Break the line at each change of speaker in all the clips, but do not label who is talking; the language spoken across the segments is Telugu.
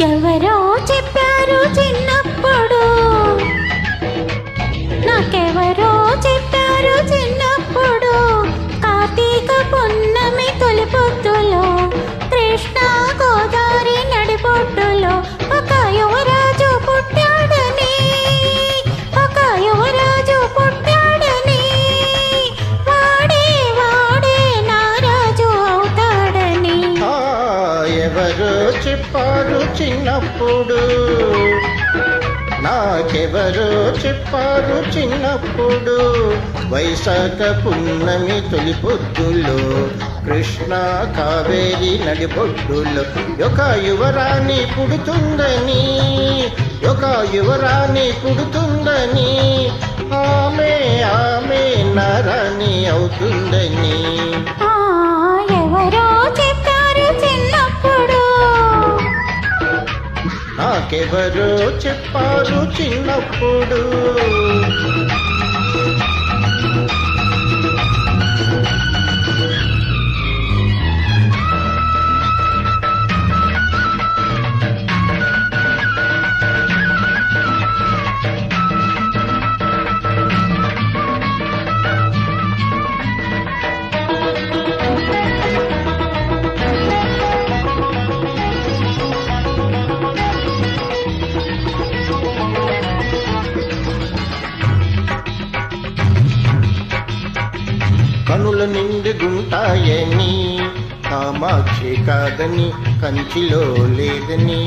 ఎవరో చెప్పారు చిన్నప్పుడు, నాకెవరో చెప్పారు చిన్నప్పుడు, కార్తీక పున్నమి తొలి పొద్దులో, కృష్ణ గోదావరి నడిబొడ్డులో ఒక యువరాజు పుట్టాడని, ఒక యువరాజు పుట్టాడని, వాడే వాడే నా రాజు అవుతాడని.
ఎవరో చెప్పారు చిన్నప్పుడు, నాకెవరో చెప్పారు చిన్నప్పుడు, వైశాఖ పున్నమి తొలి పొద్దులో, కృష్ణ కావేరి నడిబొడ్డులో ఒక యువరాణి పుడుతుందని, ఒక యువరాణి పుడుతుందని, ఆమె ఆమె నారాణి అవుతుందని.
ఎవరో చెప్పారు చిన్నప్పుడు,
నాకెవరో చెప్పారు చిన్నప్పుడు. కనుల నిండి గుంటాయని, కామాక్షి కాదని కంచిలో లేదని,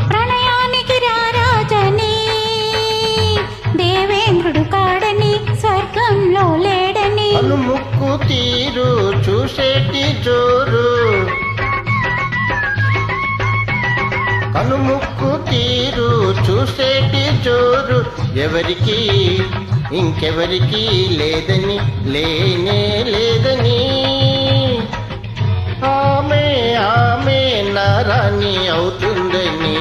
ప్రణయానికి రారాజని, దేవేంద్రుడు కాడని స్వర్గంలో లేడని,
అను ముక్కు తీరు చూసేటి జోరు, కనుముక్కు తీరు చూసేటి జోరు, ఎవరికి ఇంకెవరికి లేదని, లేనే లేదని, ఆమె ఆమె నారాణి అవుతుందని.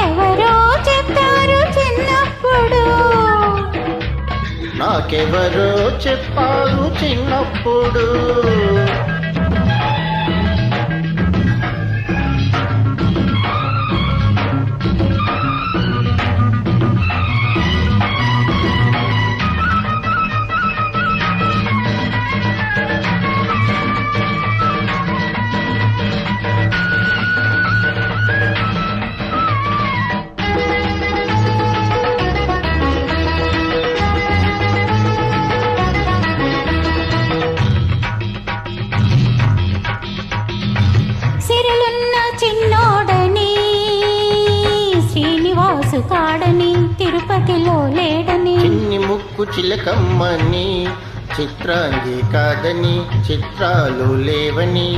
ఎవరో చెప్పారు చిన్నప్పుడు,
నాకెవరో చెప్పారు చిన్నప్పుడు.
చిన్నోడని, శ్రీనివాసు కాడని తిరుపతిలో లేడని,
చిన్ని ముక్కు చిలకమ్మని చిత్రాంగి కాదని చిత్రాలు లేవని,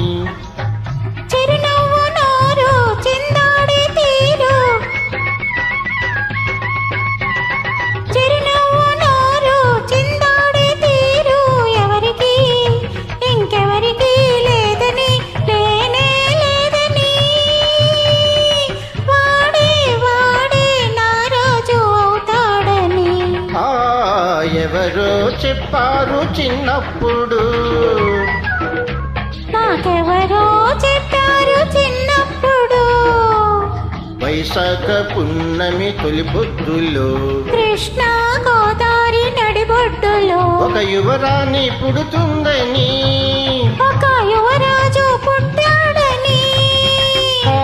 చిరునవ్వు నోరు చిందాడి తీరు, చిరునవ్వు నోరు చిందాడి తీరు, ఎవరికి ఇంకెవరికి లేదని, లేనే లేదని, వాడే వాడే నా రాజు అవుతాడని.
ఎవరో చెప్పారు చిన్నప్పుడు,
నాకెవరో చెప్పారు చిన్నప్పుడు,
వైశాఖ పున్నమి తొలి పొద్దులో,
కృష్ణ గోదావరి నడిబొడ్డులో
ఒక యువరాణి పుడుతుందని,
ఒక యువరాజు పుట్టాడని,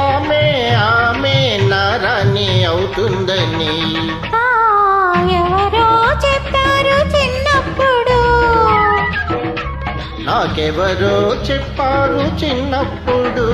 ఆమె ఆమె నారాణి అవుతుందని.
ఎవరో చెప్పారు చిన్నప్పుడు,
నాకెవరో చెప్పారు చిన్నప్పుడు.